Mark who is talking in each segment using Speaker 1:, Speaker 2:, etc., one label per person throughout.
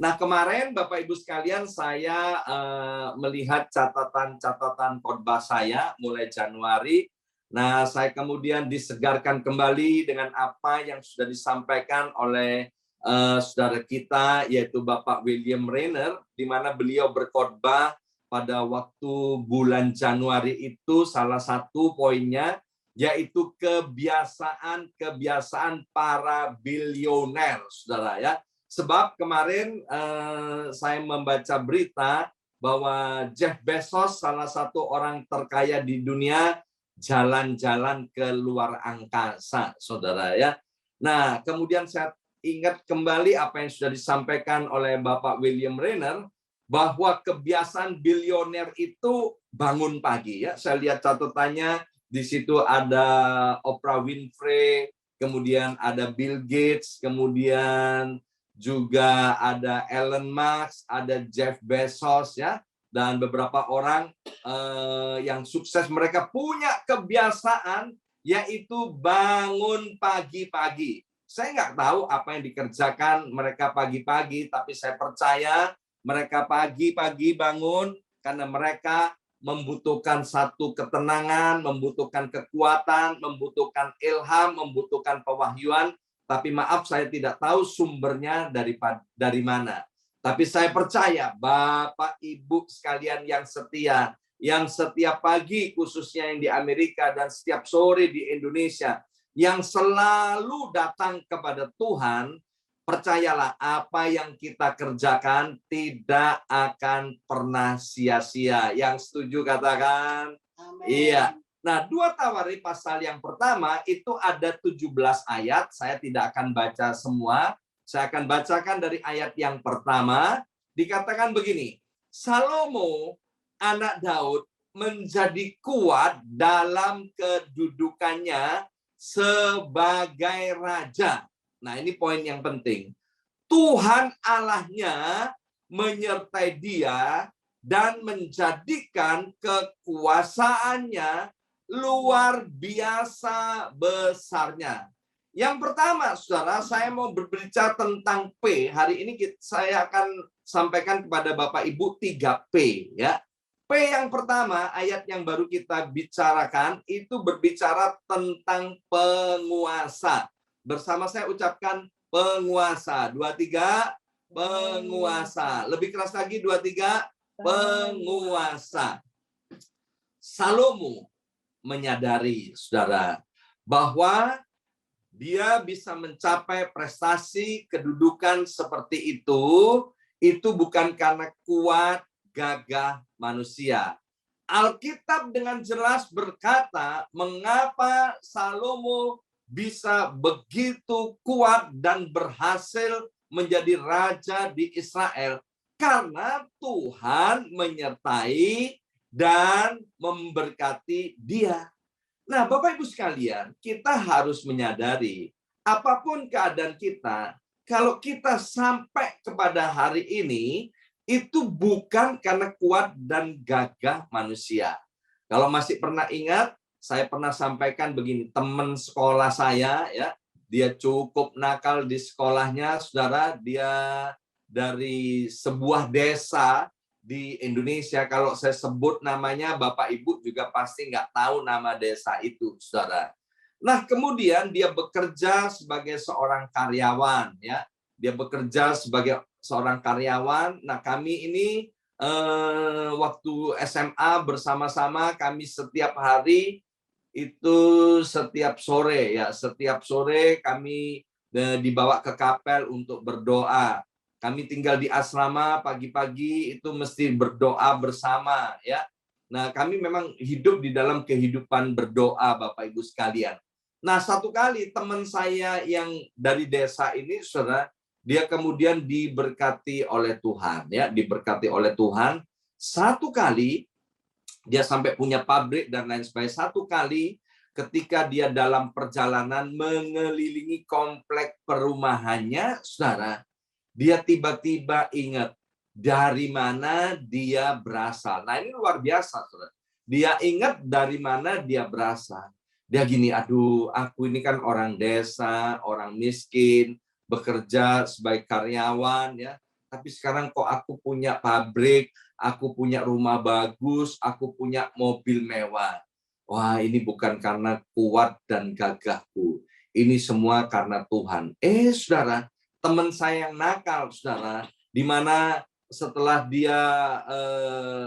Speaker 1: Nah, kemarin Bapak Ibu sekalian saya melihat catatan-catatan khotbah saya mulai Januari. Nah, saya kemudian disegarkan kembali dengan apa yang sudah disampaikan oleh saudara kita, yaitu Bapak William Rainer, di mana beliau berkhotbah pada waktu bulan Januari itu. Salah satu poinnya yaitu kebiasaan para bilioner, saudara ya. Sebab kemarin saya membaca berita bahwa Jeff Bezos, salah satu orang terkaya di dunia, jalan-jalan ke luar angkasa, saudara ya. Nah, kemudian saya ingat kembali apa yang sudah disampaikan oleh Bapak William Rainer, bahwa kebiasaan bilioner itu bangun pagi ya. Saya lihat catatannya, di situ ada Oprah Winfrey, kemudian ada Bill Gates, kemudian juga ada Elon Musk, ada Jeff Bezos ya, dan beberapa orang yang sukses. Mereka punya kebiasaan yaitu bangun pagi-pagi. Saya nggak tahu apa yang dikerjakan mereka pagi-pagi, tapi saya percaya mereka pagi-pagi bangun karena mereka membutuhkan satu ketenangan, membutuhkan kekuatan, membutuhkan ilham, membutuhkan pewahyuan. Tapi maaf, saya tidak tahu sumbernya dari mana. Tapi saya percaya Bapak Ibu sekalian yang setia, yang setiap pagi khususnya yang di Amerika dan setiap sore di Indonesia, yang selalu datang kepada Tuhan, percayalah apa yang kita kerjakan tidak akan pernah sia-sia. Yang setuju katakan? Amen. Iya. Nah, 2 Tawarik pasal yang pertama itu ada 17 ayat. Saya tidak akan baca semua. Saya akan bacakan dari ayat yang pertama. Dikatakan begini, Salomo, anak Daud, menjadi kuat dalam kedudukannya sebagai raja. Nah, ini poin yang penting. Tuhan Allahnya menyertai dia dan menjadikan kekuasaannya luar biasa besarnya. Yang pertama, saudara, saya mau berbicara tentang P. Hari ini saya akan sampaikan kepada Bapak Ibu 3 P. Ya. P yang pertama, ayat yang baru kita bicarakan, itu berbicara tentang penguasa. Bersama saya ucapkan penguasa. 2, 3, penguasa. Lebih keras lagi, 2, 3, penguasa. Salomo menyadari, saudara, bahwa dia bisa mencapai prestasi kedudukan seperti itu bukan karena kuat gagah manusia. Alkitab dengan jelas berkata mengapa Salomo bisa begitu kuat dan berhasil menjadi raja di Israel. Karena Tuhan menyertai dan memberkati dia. Nah, Bapak Ibu sekalian, kita harus menyadari apapun keadaan kita, kalau kita sampai kepada hari ini, itu bukan karena kuat dan gagah manusia. Kalau masih pernah ingat, saya pernah sampaikan begini, teman sekolah saya, ya, dia cukup nakal di sekolahnya, saudara, dia dari sebuah desa di Indonesia. Kalau saya sebut namanya, Bapak Ibu juga pasti nggak tahu nama desa itu, saudara. Nah, kemudian dia bekerja sebagai seorang karyawan, ya. Dia bekerja sebagai seorang karyawan. Nah, kami ini waktu SMA bersama-sama, kami setiap hari itu setiap sore, ya, setiap sore kami dibawa ke kapel untuk berdoa. Kami tinggal di asrama, pagi-pagi itu mesti berdoa bersama, ya. Nah, kami memang hidup di dalam kehidupan berdoa, Bapak Ibu sekalian. Nah, satu kali teman saya yang dari desa ini, saudara, dia kemudian diberkati oleh Tuhan, ya, diberkati oleh Tuhan. Satu kali dia sampai punya pabrik dan lain sebagainya. Satu kali ketika dia dalam perjalanan mengelilingi komplek perumahannya, saudara, dia tiba-tiba ingat dari mana dia berasal. Nah, ini luar biasa, saudara. Dia ingat dari mana dia berasal. Dia gini, aduh, aku ini kan orang desa, orang miskin, bekerja sebagai karyawan, ya. tapi sekarang kok aku punya pabrik, aku punya rumah bagus, aku punya mobil mewah. Wah, ini bukan karena kuat dan gagahku. Ini semua karena Tuhan. Saudara, teman saya yang nakal, saudara, di mana setelah dia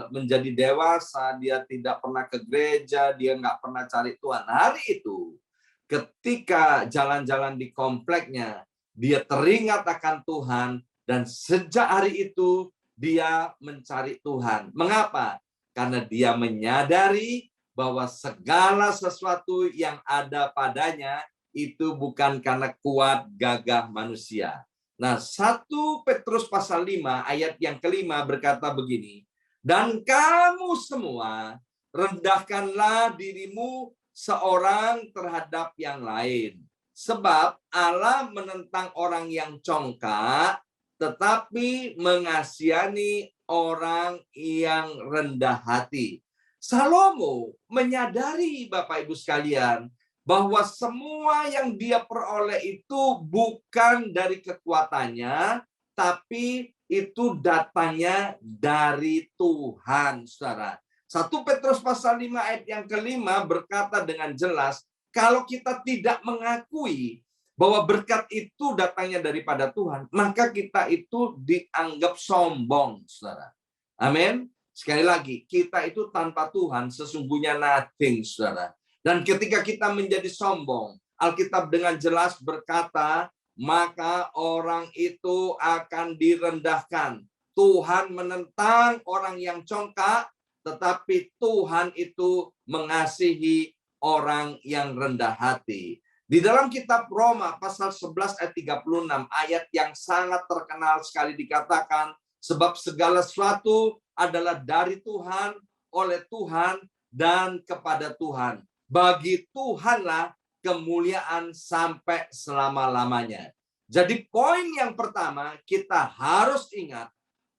Speaker 1: menjadi dewasa, dia tidak pernah ke gereja, dia nggak pernah cari Tuhan. Hari itu, ketika jalan-jalan di kompleknya, dia teringat akan Tuhan, dan sejak hari itu, dia mencari Tuhan. Mengapa? Karena dia menyadari bahwa segala sesuatu yang ada padanya itu bukan karena kuat gagah manusia. Nah, 1 Petrus pasal 5 ayat yang kelima berkata begini, dan kamu semua rendahkanlah dirimu seorang terhadap yang lain. Sebab Allah menentang orang yang congkak, tetapi mengasihani orang yang rendah hati. Salomo menyadari, Bapak Ibu sekalian, bahwa semua yang dia peroleh itu bukan dari kekuatannya, tapi itu datangnya dari Tuhan, saudara. 1 Petrus pasal 5 ayat yang kelima berkata dengan jelas, kalau kita tidak mengakui bahwa berkat itu datangnya daripada Tuhan, maka kita itu dianggap sombong, saudara. Amin. Sekali lagi, kita itu tanpa Tuhan sesungguhnya nothing, saudara. Dan ketika kita menjadi sombong, Alkitab dengan jelas berkata, maka orang itu akan direndahkan. Tuhan menentang orang yang congkak, tetapi Tuhan itu mengasihi orang yang rendah hati. Di dalam kitab Roma pasal 11 ayat 36, ayat yang sangat terkenal sekali dikatakan, sebab segala sesuatu adalah dari Tuhan, oleh Tuhan, dan kepada Tuhan. Bagi Tuhanlah kemuliaan sampai selama-lamanya. Jadi poin yang pertama, kita harus ingat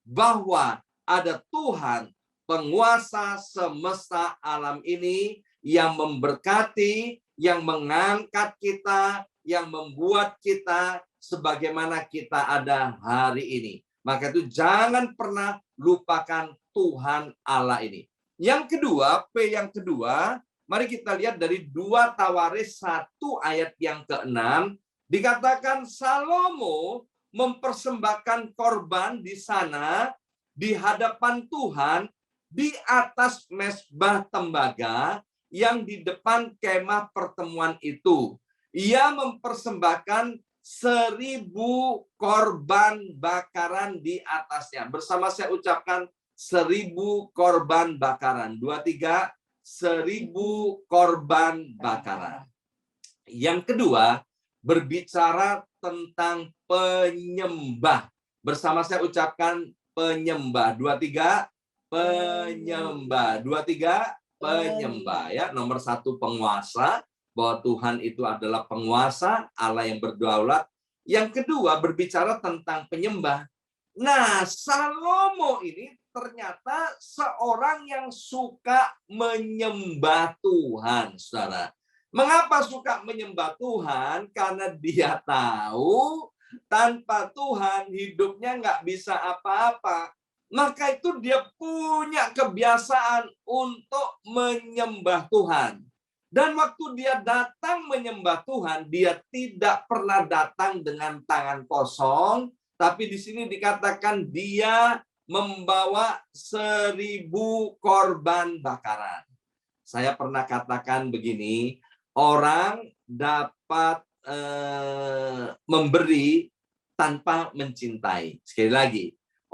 Speaker 1: bahwa ada Tuhan, penguasa semesta alam ini, yang memberkati, yang mengangkat kita, yang membuat kita sebagaimana kita ada hari ini. Maka itu jangan pernah lupakan Tuhan Allah ini. Yang kedua, P yang kedua, mari kita lihat dari 2 Tawaris 1 ayat yang ke-6, dikatakan Salomo mempersembahkan korban di sana di hadapan Tuhan di atas mezbah tembaga yang di depan kemah pertemuan itu. Ia mempersembahkan 1000 korban bakaran di atasnya. Bersama saya ucapkan 1000 korban bakaran. 23, 1000 korban bakaran. Yang kedua, berbicara tentang penyembah. Bersama saya ucapkan penyembah. 23, penyembah. 23, penyembah. Ya, nomor 1 penguasa, bahwa Tuhan itu adalah penguasa, Allah yang berdaulat. Yang kedua, berbicara tentang penyembah. Nah, Salomo ini ternyata seorang yang suka menyembah Tuhan, saudara. Mengapa suka menyembah Tuhan? Karena dia tahu tanpa Tuhan hidupnya nggak bisa apa-apa. Maka itu dia punya kebiasaan untuk menyembah Tuhan. Dan waktu dia datang menyembah Tuhan, dia tidak pernah datang dengan tangan kosong, tapi di sini dikatakan dia membawa 1000 korban bakaran. Saya pernah katakan begini, orang dapat memberi tanpa mencintai. Sekali lagi,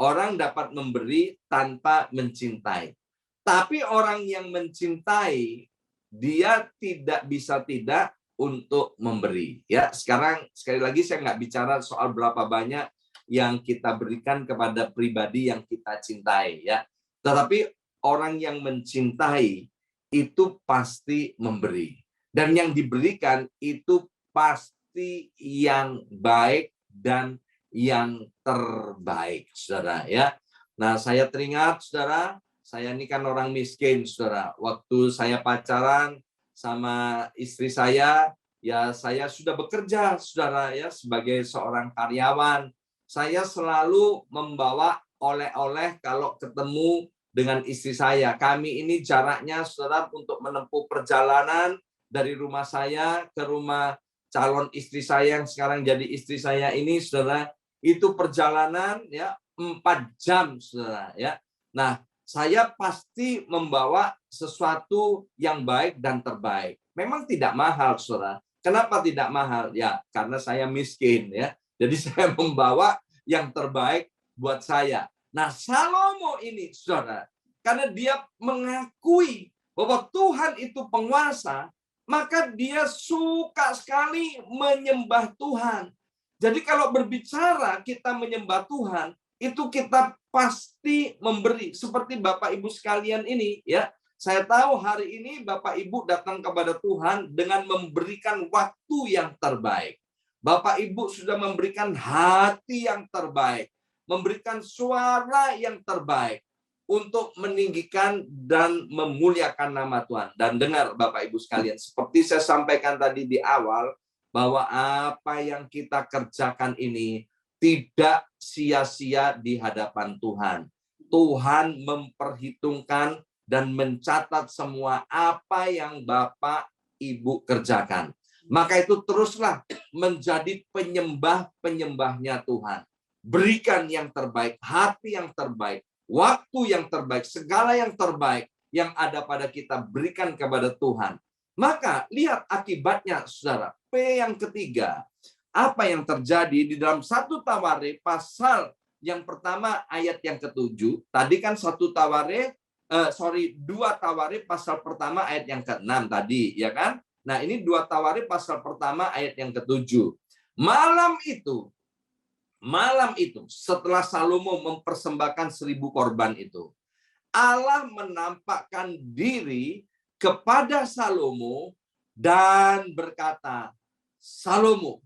Speaker 1: orang dapat memberi tanpa mencintai. Tapi orang yang mencintai, dia tidak bisa tidak untuk memberi. Ya, sekarang sekali lagi saya nggak bicara soal berapa banyak yang kita berikan kepada pribadi yang kita cintai, ya. Tetapi orang yang mencintai itu pasti memberi, dan yang diberikan itu pasti yang baik dan yang terbaik, saudara. Ya, nah saya teringat, saudara. Saya ini kan orang miskin, saudara. Waktu saya pacaran sama istri saya, ya saya sudah bekerja, saudara, ya sebagai seorang karyawan. saya selalu membawa oleh-oleh kalau ketemu dengan istri saya. Kami ini jaraknya, saudara, untuk menempuh perjalanan dari rumah saya ke rumah calon istri saya yang sekarang jadi istri saya ini, saudara, itu perjalanan ya 4 jam, saudara ya. Nah, saya pasti membawa sesuatu yang baik dan terbaik. Memang tidak mahal, saudara. Kenapa tidak mahal? Ya, karena saya miskin ya. Jadi saya membawa yang terbaik buat saya. Nah, Salomo ini, saudara, karena dia mengakui bahwa Tuhan itu penguasa, maka dia suka sekali menyembah Tuhan. Jadi kalau berbicara kita menyembah Tuhan, itu kita pasti memberi. Seperti Bapak Ibu sekalian ini, ya. Saya tahu hari ini Bapak Ibu datang kepada Tuhan dengan memberikan waktu yang terbaik. Bapak Ibu sudah memberikan hati yang terbaik, memberikan suara yang terbaik untuk meninggikan dan memuliakan nama Tuhan. Dan dengar Bapak Ibu sekalian, seperti saya sampaikan tadi di awal, bahwa apa yang kita kerjakan ini tidak sia-sia di hadapan Tuhan. Tuhan memperhitungkan dan mencatat semua apa yang Bapak Ibu kerjakan. Maka itu teruslah menjadi penyembah-penyembahnya Tuhan. Berikan yang terbaik, hati yang terbaik, waktu yang terbaik, segala yang terbaik yang ada pada kita berikan kepada Tuhan. Maka lihat akibatnya, saudara. P yang ketiga, apa yang terjadi di dalam 1 Tawarik pasal yang pertama ayat yang ke-7. Tadi kan 2 Tawarik pasal pertama ayat yang ke-6 tadi, ya kan? Nah, ini 2 Tawarik pasal pertama ayat yang ke-7. Malam itu setelah Salomo mempersembahkan 1000 korban itu, Allah menampakkan diri kepada Salomo dan berkata, Salomo,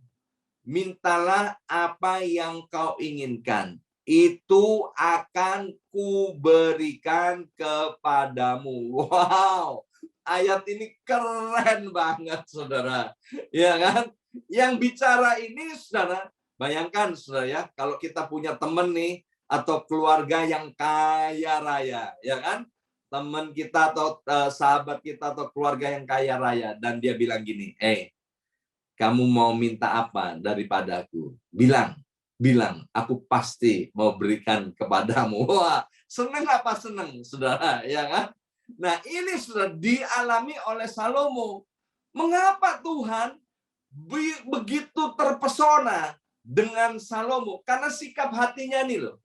Speaker 1: mintalah apa yang kau inginkan. Itu akan kuberikan kepadamu. Wow, ayat ini keren banget, saudara. Ya kan? Yang bicara ini, saudara, bayangkan, saudara ya, kalau kita punya teman nih, atau keluarga yang kaya raya, ya kan? Teman kita atau sahabat kita atau keluarga yang kaya raya, dan dia bilang gini, kamu mau minta apa daripadaku? Bilang, aku pasti mau berikan kepadamu. Wah, senang apa senang, saudara, ya kan? Nah, ini sudah dialami oleh Salomo. Mengapa Tuhan begitu terpesona dengan Salomo? Karena sikap hatinya nih loh.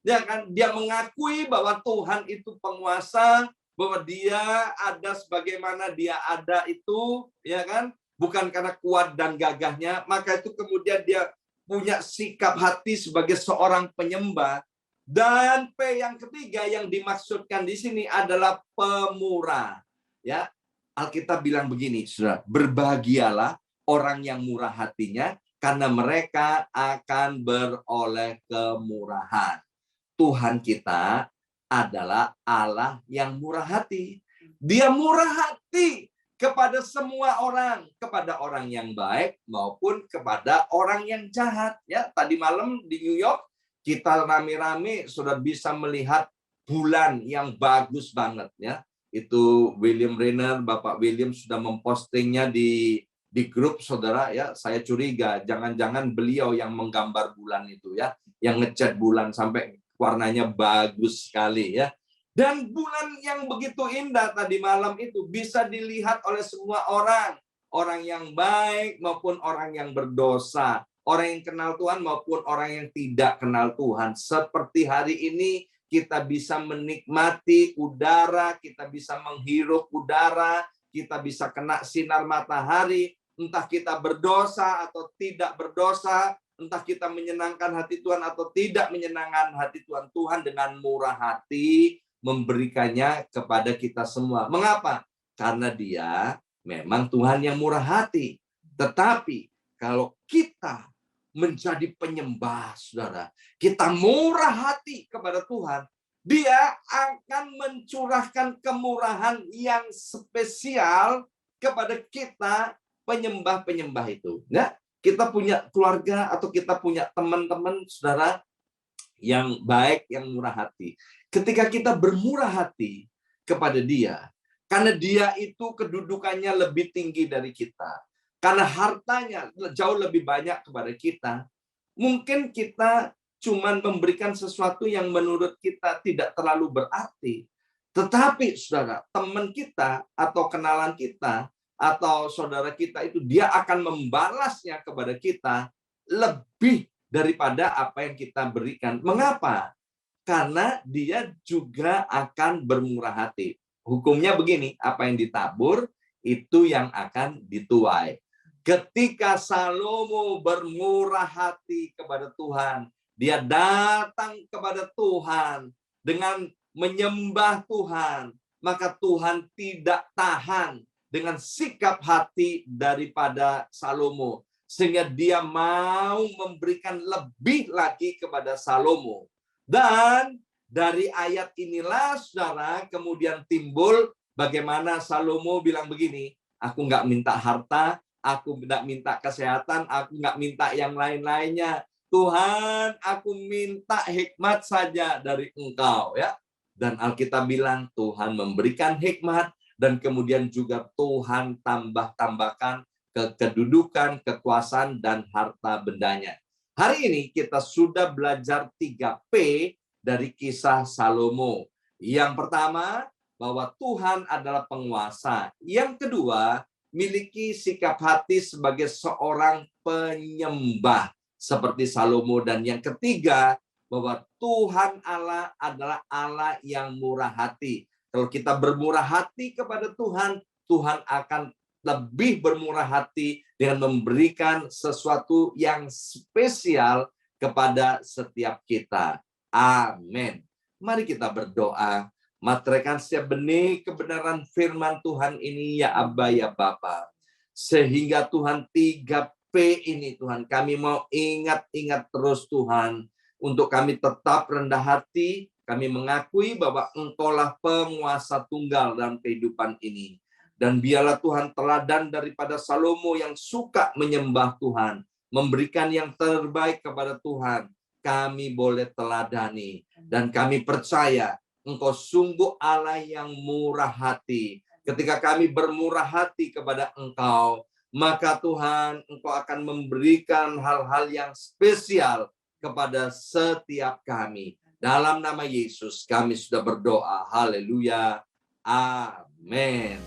Speaker 1: Ya kan, dia mengakui bahwa Tuhan itu penguasa, bahwa dia ada sebagaimana dia ada itu, ya kan? Bukan karena kuat dan gagahnya, maka itu kemudian dia punya sikap hati sebagai seorang penyembah. Dan P yang ketiga yang dimaksudkan di sini adalah pemurah. Ya, Alkitab bilang begini, Saudara, berbahagialah orang yang murah hatinya, karena mereka akan beroleh kemurahan. Tuhan kita adalah Allah yang murah hati. Dia murah hati kepada semua orang, kepada orang yang baik maupun kepada orang yang jahat. Ya, tadi malam di New York kita rame-rame sudah bisa melihat bulan yang bagus banget ya. Itu William Renner, Bapak William sudah mempostingnya di grup, saudara ya. Saya curiga jangan-jangan beliau yang menggambar bulan itu ya, yang ngecat bulan sampai warnanya bagus sekali ya. Dan bulan yang begitu indah tadi malam itu bisa dilihat oleh semua orang. Orang yang baik maupun orang yang berdosa. Orang yang kenal Tuhan maupun orang yang tidak kenal Tuhan. Seperti hari ini kita bisa menikmati udara, kita bisa menghirup udara, kita bisa kena sinar matahari. Entah kita berdosa atau tidak berdosa, entah kita menyenangkan hati Tuhan atau tidak menyenangkan hati Tuhan. Tuhan dengan murah hati memberikannya kepada kita semua. Mengapa? Karena dia memang Tuhan yang murah hati. Tetapi kalau kita menjadi penyembah, saudara, kita murah hati kepada Tuhan, dia akan mencurahkan kemurahan yang spesial kepada kita penyembah-penyembah itu. Ya, kita punya keluarga atau kita punya teman-teman, saudara, yang baik, yang murah hati. Ketika kita bermurah hati kepada dia, karena dia itu kedudukannya lebih tinggi dari kita, karena hartanya jauh lebih banyak kepada kita, mungkin kita cuman memberikan sesuatu yang menurut kita tidak terlalu berarti. Tetapi saudara, teman kita atau kenalan kita atau saudara kita itu, dia akan membalasnya kepada kita lebih daripada apa yang kita berikan. Mengapa? Karena dia juga akan bermurah hati. Hukumnya begini, apa yang ditabur, itu yang akan dituai. Ketika Salomo bermurah hati kepada Tuhan, dia datang kepada Tuhan dengan menyembah Tuhan, maka Tuhan tidak tahan dengan sikap hati daripada Salomo, sehingga dia mau memberikan lebih lagi kepada Salomo. Dan dari ayat inilah, saudara, kemudian timbul bagaimana Salomo bilang begini, aku nggak minta harta, aku nggak minta kesehatan, aku nggak minta yang lain-lainnya. Tuhan, aku minta hikmat saja dari Engkau, ya. Dan Alkitab bilang Tuhan memberikan hikmat, dan kemudian juga Tuhan tambahkan kedudukan, kekuasaan, dan harta bendanya. Hari ini kita sudah belajar 3P dari kisah Salomo. Yang pertama, bahwa Tuhan adalah penguasa. Yang kedua, miliki sikap hati sebagai seorang penyembah seperti Salomo. Dan yang ketiga, bahwa Tuhan Allah adalah Allah yang murah hati. Kalau kita bermurah hati kepada Tuhan, Tuhan akan lebih bermurah hati dengan memberikan sesuatu yang spesial kepada setiap kita. Amin. Mari kita berdoa. Materaikan setiap benih kebenaran firman Tuhan ini, ya Aba, ya Bapa. Sehingga Tuhan 3P ini, Tuhan, kami mau ingat-ingat terus, Tuhan. Untuk kami tetap rendah hati, kami mengakui bahwa Engkaulah penguasa tunggal dalam kehidupan ini. Dan biarlah Tuhan teladan daripada Salomo yang suka menyembah Tuhan, memberikan yang terbaik kepada Tuhan. Kami boleh teladani, dan kami percaya Engkau sungguh Allah yang murah hati. Ketika kami bermurah hati kepada Engkau, maka Tuhan, Engkau akan memberikan hal-hal yang spesial kepada setiap kami. Dalam nama Yesus kami sudah berdoa. Haleluya. Amin.